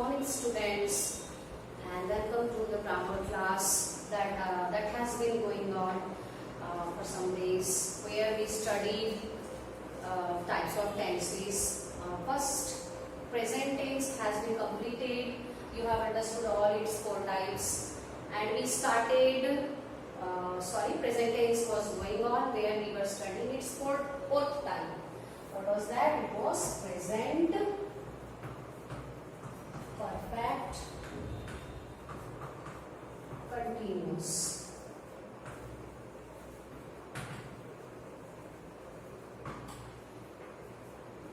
morning, students, and welcome to the grammar class that has been going on for some days, where we studied types of tenses. First, present tense has been completed. You have understood all its four types, and we started. Present tense was going on, where we were studying its fourth type. What was that? It was present perfect continuous.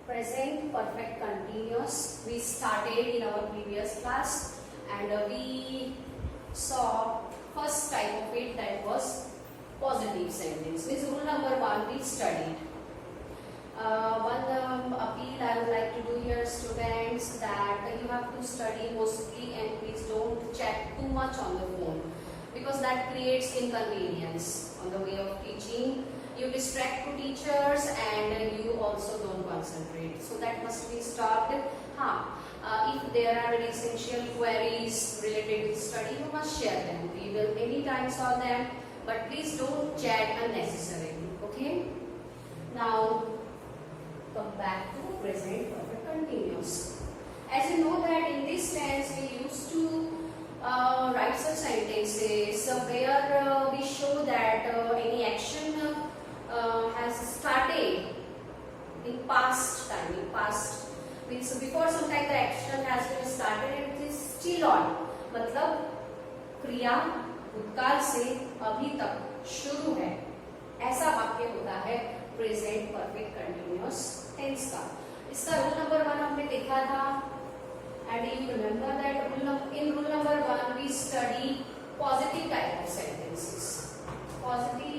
Present perfect continuous we started in our previous class, and we saw first type of it, that was positive sentence. Means rule number 1 we studied. One appeal I would like to do here, students, that you have to study mostly and please don't chat too much on the phone, because that creates inconvenience on the way of teaching. You distract to teachers and you also don't concentrate. So that must be stopped. If there are any essential queries related with study, you must share them. We will anytime solve them, but please don't chat unnecessarily. Okay? Now, come back to present perfect continuous. As you know that in this tense we used to write such sentences where we show that any action has started in past time. In past means before some time the action has been started and it is still on. मतलब क्रिया भूतकाल से अभी तक शुरू है, ऐसा वाक्य होता है प्रेजेंट परफेक्ट कंटिन्यूअस टेंस का. इसका रूल नंबर 1 हमने देखा था, and you remember that in rule number 1 we study positive type of sentences. Positive,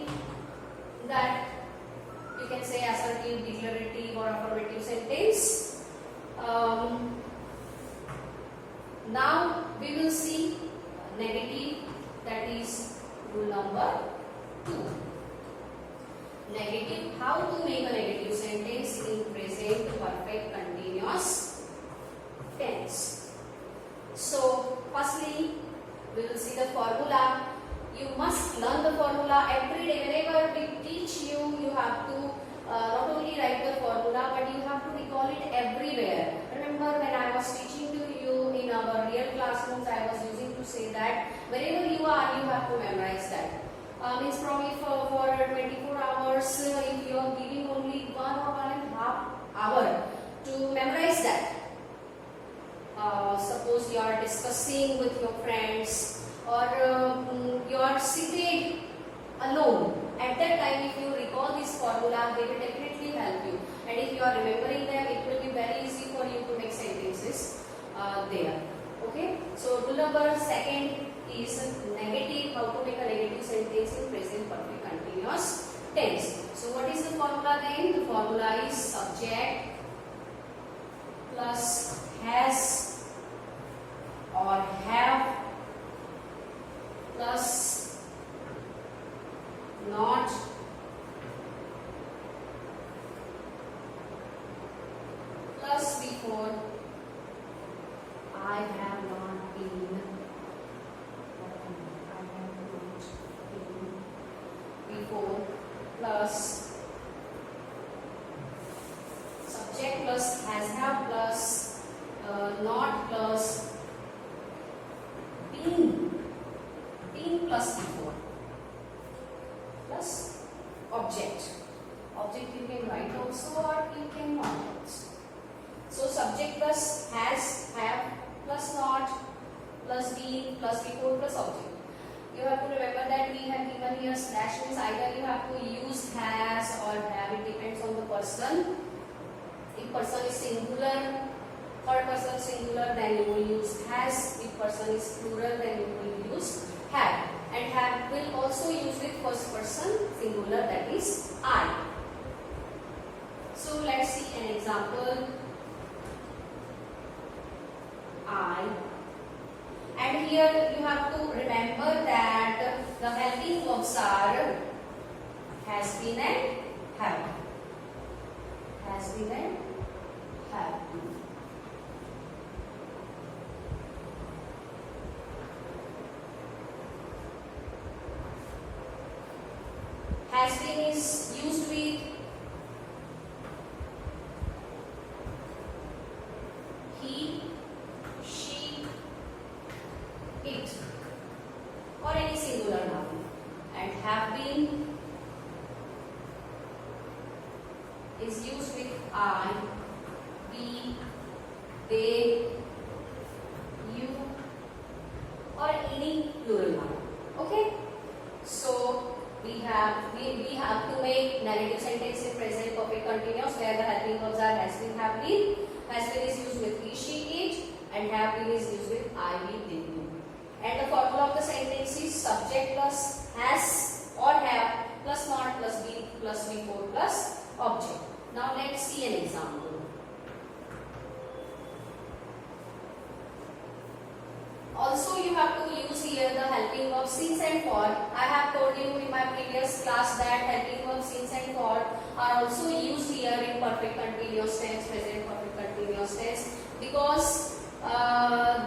that you can say assertive, declarative or affirmative sentence. Now we will see negative, that is rule number 2. Negative, how to make a negative sentence in present perfect continuous tense. So firstly we will see the formula. You must learn the formula every day. Whenever we teach you, you have to not only write the formula, but you have to recall it everywhere. Remember, when I was teaching to you in our real classrooms, I was using to say that wherever you are, you have to memorize that. Means probably for 24 hours, if you are giving only 1 or 1.5 hour to memorize that. Suppose you are discussing with your friends, or you are seated alone. At that time, if you recall this formula, they will definitely help you. And if you are remembering them, it will be very easy for you to make sentences there. Okay? So rule number 2 is negative. How to make a negative sentence in present perfect continuous tense. So what is the formula then? The formula is subject plus has or have plus not plus before I have not been, before plus subject plus has have plus not plus been plus before plus object. Object you can write also or you can not also. So subject plus has, have plus not plus been plus before plus object. You have to remember that we have given here slash, means either you have to use has or have. It depends on the person. If person is singular, third person singular, then you will use has. If person is plural, then you will use have. And have will also use with first person singular, that is I. So let's see an example. I. And here you have to remember that the helping verbs are has been and have. Has been and have. I, we, they, you, or any plural noun. Okay. So we have to make negative sentence in present perfect continuous where the helping verbs are has been, have been. Has been is used with he, she, it, and have been is used with I, we, they, you. And the formula of the sentence is subject plus has or have plus not plus be plus before plus object. Now let's see an example. Also, you have to use here the helping verb since and for. I have told you in my previous class that helping verbs since and for are also used here in perfect continuous tense, present perfect continuous tense, because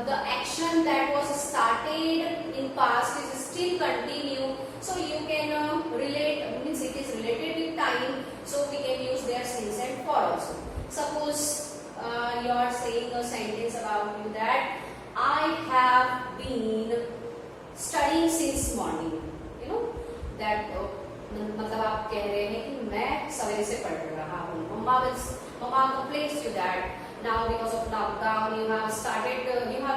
the action that was started in past is still continue. So you can relate, means it is related with time. So we can use their since and for also. Suppose you are saying a sentence about you that I have been studying since morning. You know that मतलब आप कह रहे हैं कि मैं सवेरे से पढ़ रहा हूँ. Mama complains to that. Now because of lockdown, you have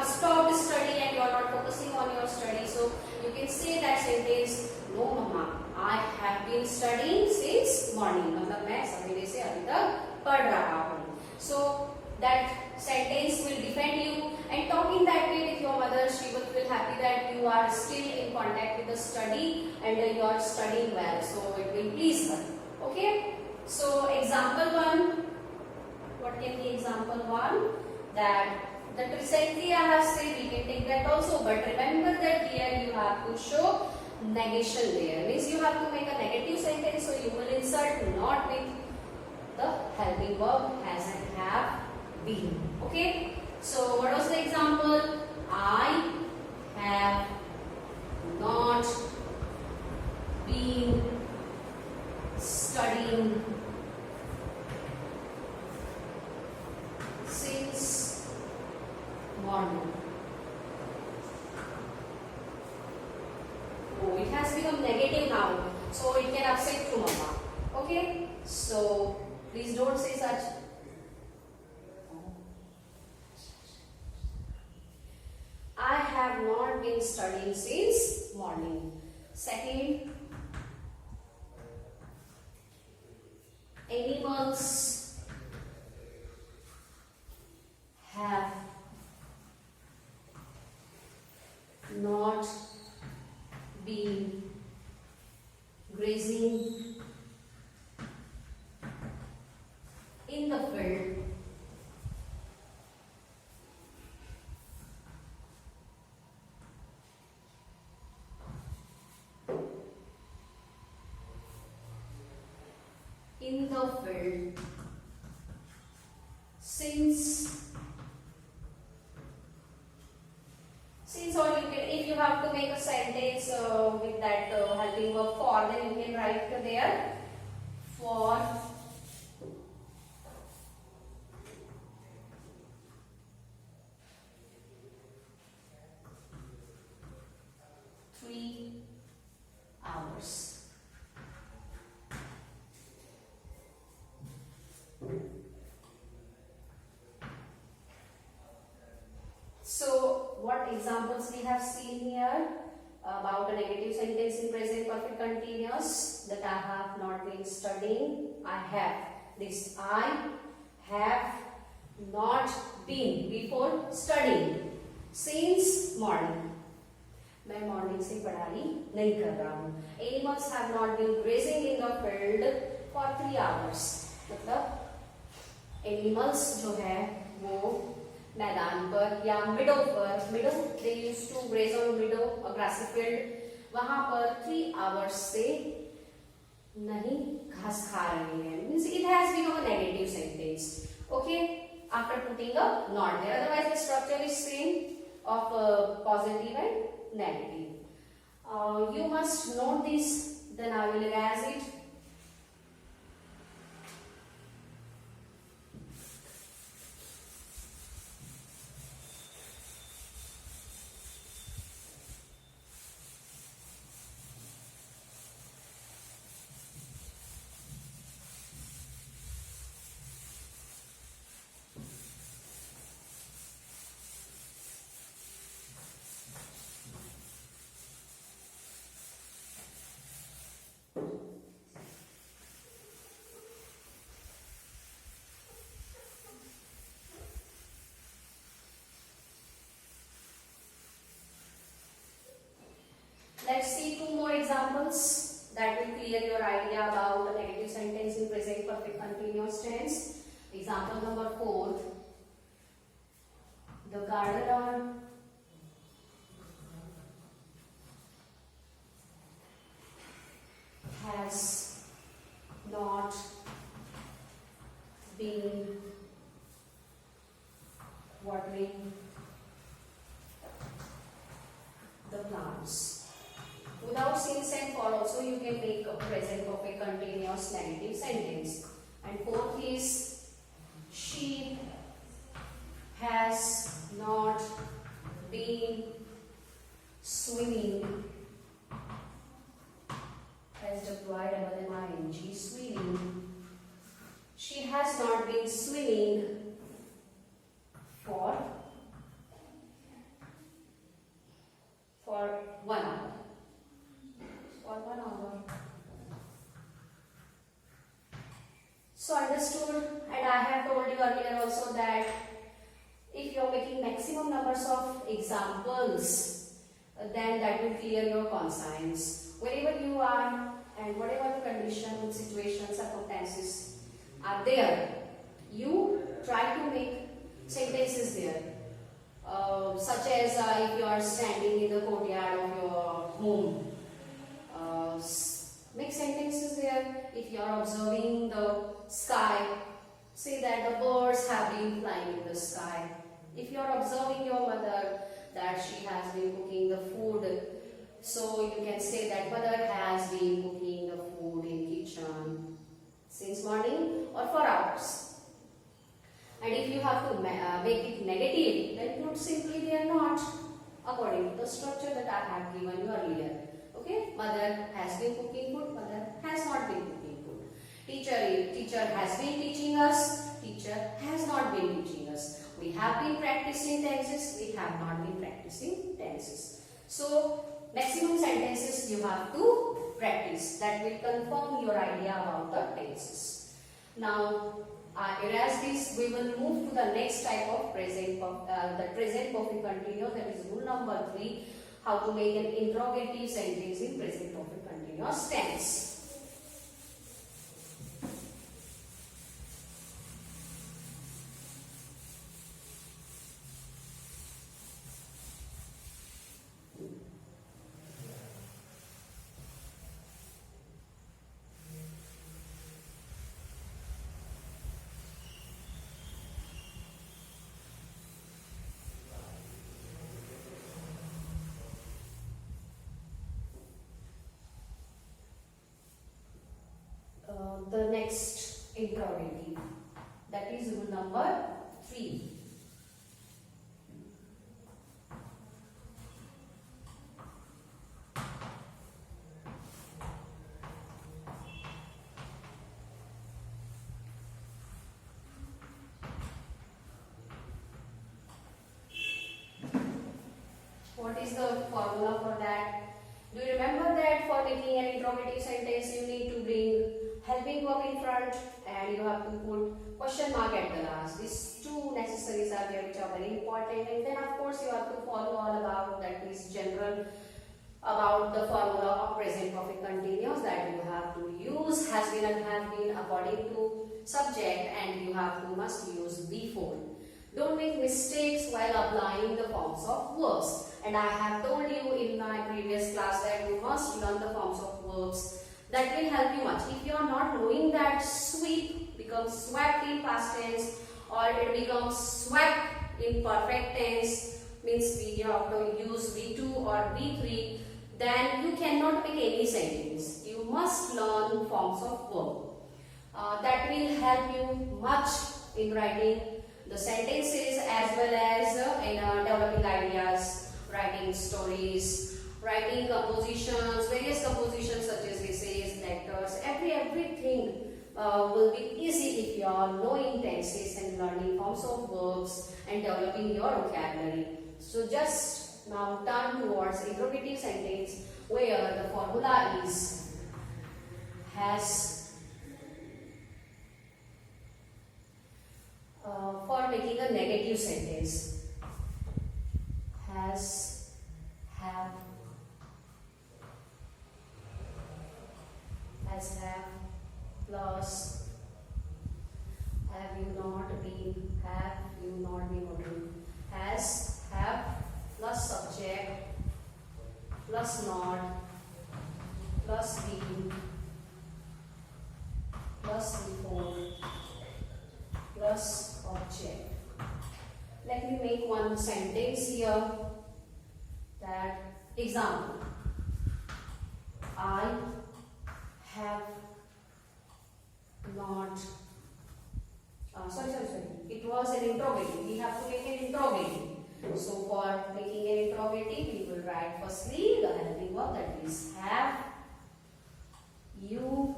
stopped study and you are not focusing on your study. So you can say that sentence. No, Mama, I have been studying since morning. मतलब मैं सवेरे से अभी तक पढ़ रहा हूँ. So that sentence will defend you, and talking that way with your mother, she will feel happy that you are still in contact with the study and you are studying well. So it will please her. Okay. So example 1. What can be example 1? That recently I have said, we can take that also, but remember that here you have to show negation there. Means you have to make a negative sentence, so you will insert not with the helping verb has and have been. Okay. So what was the example? I have not been studying since morning. Oh, it has become negative now, so it can upset to Mama. Okay. So please don't say such. I have not been studying since morning. Second, animals have not been grazing in the field since, or you can, if you have to make a sentence with that helping verb for, then you can write there for hours. So what examples we have seen here about a negative sentence in present perfect continuous, that I have not been studying. I have, this I have not been before studying since morning. मैं morning से पढ़ाई नहीं कर रहा हूँ. Animals have not been grazing in the field for 3 hours. मतलब animals जो है वो मैदान पर या मिडो पर, मिडो they used to graze on meadow, a grassy field, वहां पर 3 hours से नहीं घास खा रहे हैं. Means it has become a negative sentence. Okay, after putting a not there. Otherwise the structure is same of positive and negative. You must note this, then I will erase it. examples that will clear your idea about the negative sentence in present perfect continuous tense. Example number 4. The gardener has not been watering the plants. Without since and for also you can make a present perfect continuous negative sentence. And fourth is she has not been swimming, S-W-I-M-M-I-N-G, swimming. She has not been swimming for 1 hour. For 1 hour. So understood, and I have told you earlier also that if you are making maximum numbers of examples, then that will clear your conscience. Wherever you are and whatever the condition, situation, circumstances are there, you try to make sentences there. Such as if you are standing in the courtyard of your home, make sentences there. If you are observing the sky, say that the birds have been flying in the sky. If you are observing your mother, that she has been cooking the food, so you can say that mother has been cooking the food in kitchen since morning or for hours. And if you have to make it negative, then put simply they are not, according to the structure that I have given you earlier. Okay, mother has been cooking food, mother has not been cooking food. Teacher has been teaching us, teacher has not been teaching us. We have been practicing tenses, we have not been practicing tenses. So maximum sentences you have to practice. That will confirm your idea about the tenses. Now erase this. We will move to the next type of present perfect continuous. That is rule number 3. How to make an interrogative sentence in present perfect continuous tense. The next interrogative, that is rule number 3. What is the formula for that? Do you remember that for making an interrogative sentence you need to bring helping verb in front and you have to put question mark at the last. These two necessaries are there which are very important, and then of course you have to follow all about that is general about the formula of present perfect continuous that you have to use has been and have been according to subject, and you have to must use before. Don't make mistakes while applying the forms of verbs. And I have told you in my previous class that you must learn the forms of verbs. That will help you much. If you are not knowing that sweep becomes swept in past tense or it becomes swept in perfect tense, means you have to use V2 or V3, then you cannot make any sentence. You must learn forms of verb. That will help you much in writing the sentences as well as in developing ideas, writing stories, writing compositions, various compositions such as essays, lectures, everything will be easy if you are knowing tenses and learning forms of verbs and developing your vocabulary. So just now turn towards interrogative sentence where the formula is has. For making a negative sentence, has, have, has have plus have you not been, has have plus subject plus not plus been plus before plus object. Let me make one sentence here. That example, I have not, sorry, it was an interrogative. We have to make an interrogative. So for making an interrogative, we will write firstly the helping verb, that is have you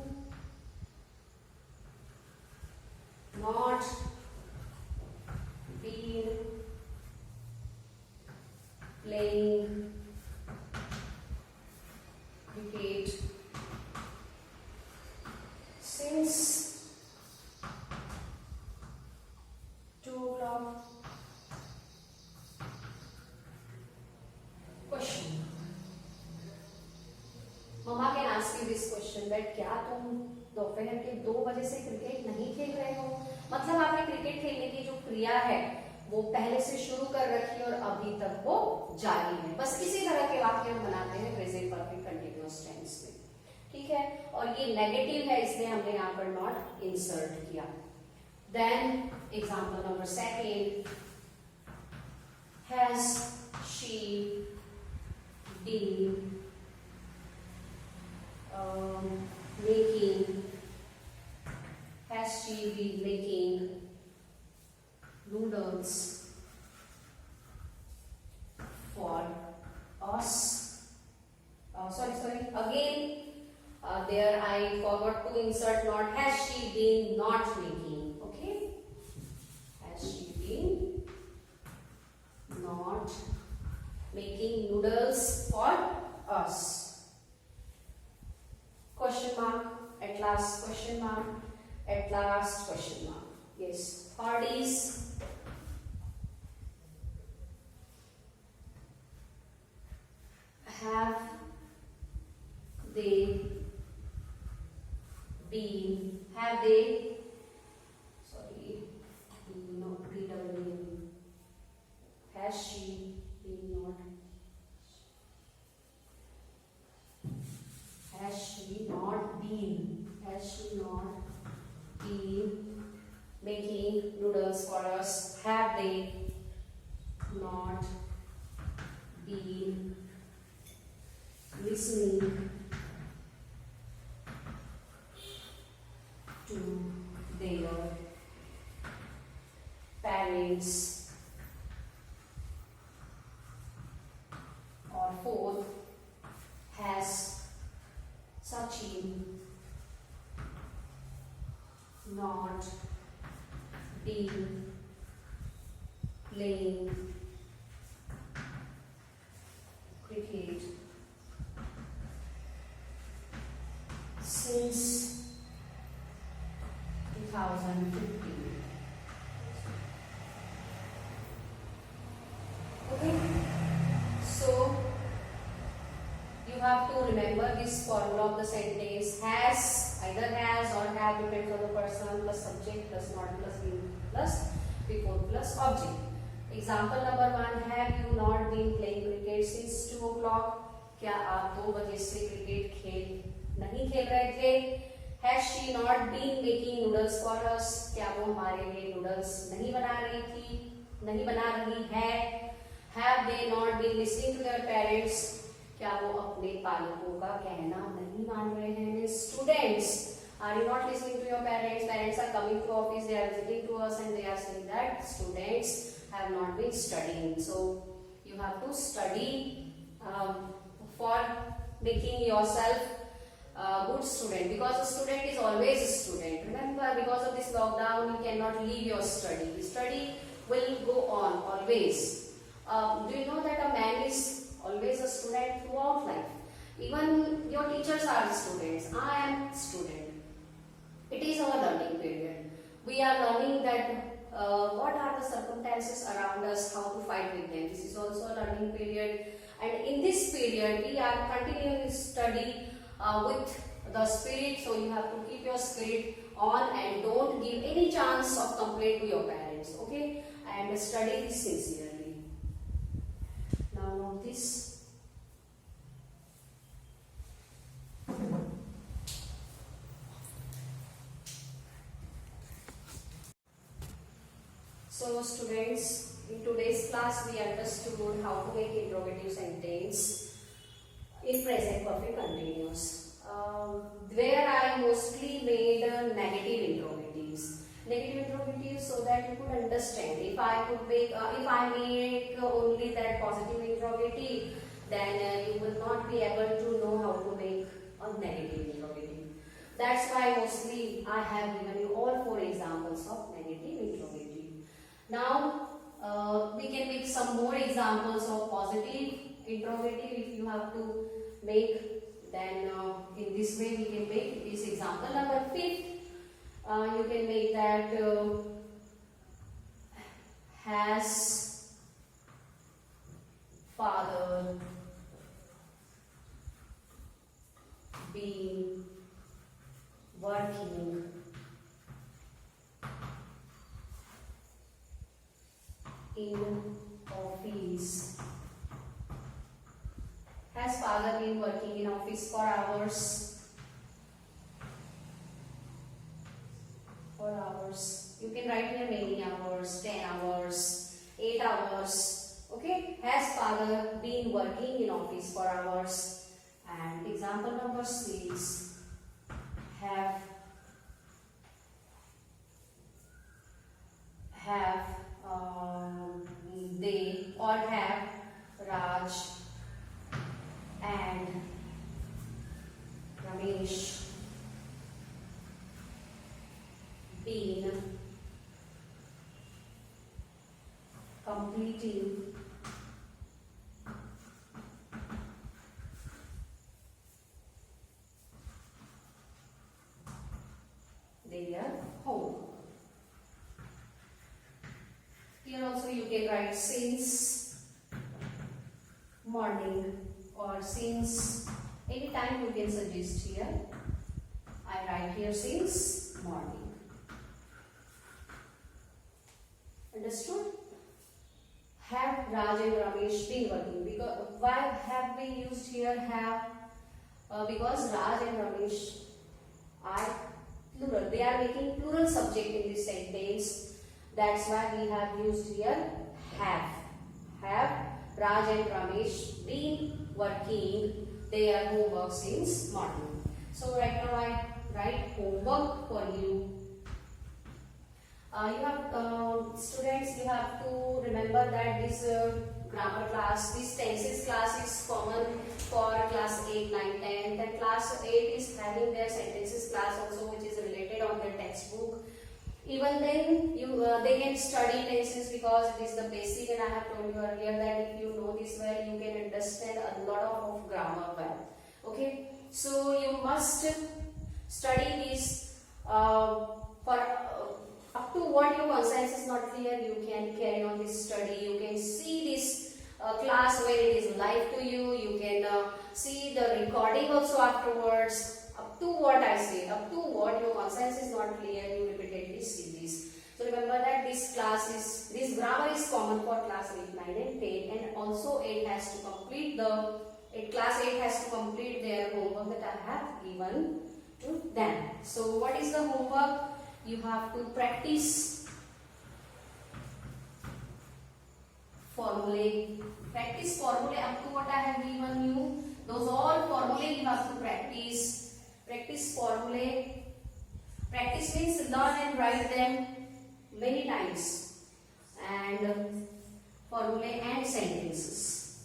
not been playing cricket since 2 o'clock? Question. Mama can ask you this question that क्या तुम दोपहर के 2 बजे से cricket नहीं खेल रहे हो? मतलब आपने क्रिकेट खेलने की जो क्रिया है वो पहले से शुरू कर रखी है और अभी तक वो जारी है। बस इसी तरह के वाक्य हम बनाते हैं प्रेजेंट परफेक्ट कंटीन्यूअस टेंस में, ठीक है। और ये नेगेटिव है इसलिए हमने यहाँ पर नॉट इंसर्ट किया। Then example number second, has she been making, has she been making noodles for us? Sorry, again there I forgot to insert not. Has she been not making? Okay, has she been not making noodles for us? Question mark, at last question mark, at last question mark. Yes, third is have they been, have they, sorry, not BWN, has she been not, has she not been making noodles for us? Have they not been listening to their parents? Or fourth, has Sachin not been playing cricket since 2015? Okay, so you have to remember this formula of the sentence. Has, either has or have, depends on the person, plus subject plus not plus been plus before plus object. Example number 1, have you not been playing cricket since 2 o'clock? क्या आप 2 बजे से cricket नहीं खेल रहे थे? Has she not been making noodles for us? क्या वो हमारे लिए नूडल्स नहीं बना रही है? Have they not been listening to their parents? क्या वो अपने पालकों का कहना नहीं मान रहे हैं? Students, are you not listening to your parents? Parents are coming to office, they are visiting to us and they are saying that students have not been studying. So you have to study for making yourself a good student, because a student is always a student. Remember, because of this lockdown you cannot leave your study. Study will go on always. Do you know that a man is always a student throughout life? Even your teachers are students. I am a student. It is our learning period. We are learning that what are the circumstances around us, how to fight with them. This is also a learning period. And in this period, we are continuing to study with the spirit. So you have to keep your spirit on and don't give any chance of complaint to your parents. Okay, and study this sincerely. Now note this. So students, in today's class we understood how to make interrogative sentence in present perfect continuous. Where I mostly made negative interrogatives. Negative interrogatives so that you could understand. If I make only that positive interrogative, then you will not be able to know how to make a negative interrogative. That's why mostly I have given you all 4 examples of negative interrogative. Now we can make some more examples of positive interrogative if you have to make. Then in this way we can make this example number 5. You can make that has father been working in office? Has father been working in office for hours? For hours. You can write here many hours, 10 hours, 8 hours. Okay. Has father been working in office for hours? And example number 6. Have they or have Raj and Ramesh been completing their homework? Here also you can write since morning or since any time you can suggest here. I write here since morning. Understood? Have Raj and Ramesh been working? Because why have we used here have? Because Raj and Ramesh are plural. They are making plural subject in this sentence. That's why we have used here have. Have Raj and Ramesh been working their homework since morning? So right now I write homework for you. Students, you have to remember that this grammar class, this tenses class is common for class 8, 9, 10. Then class 8 is having their sentences class also, which is related on their textbook. Even then, they can study tenses because it is the basic, and I have told you earlier that if you know this well, you can understand a lot of grammar well. Okay, so you must study this for up to what your conscience is not clear. You can carry on this study. You can see this class where it is live to you. You can see the recording also afterwards. Up to what I say, up to what your conscience is not clear, you repeatedly see this. So remember that this grammar is common for class 8, 9 and 10, and also class 8 has to complete their homework that I have given to them. So what is the homework? You have to practice formulae. Practice formulae up to what I have given you. Those all formulae you have to practice. Practice formulae. Practice means learn and write them many times. And formulae and sentences.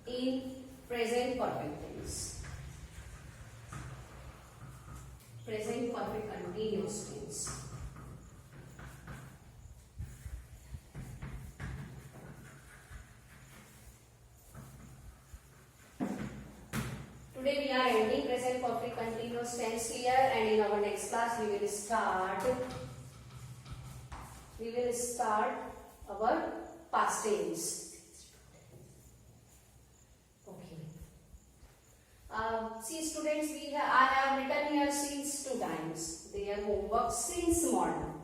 In present perfect tense. Present perfect continuous tense. Today we are ending present perfect continuous tense here, and in our next class we will start our past tense. See students, I have written here since 2 times. Their homework since morning.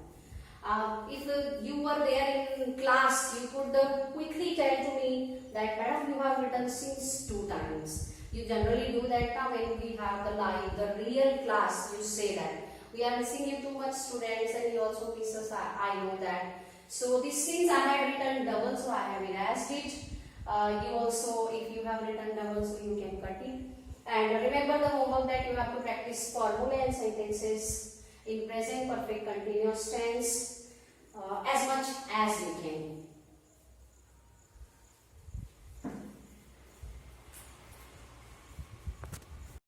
If you were there in class, you could quickly tell to me that madam, you have written since 2 times. You generally do that when we have the real class. You say that we are missing you too much, students, and you also miss us. I know that. So this since I have written double, so I have erased it. You also, if you have written double, so you can cut it. And remember the homework that you have to practice formula and sentences in present perfect continuous tense as much as you can.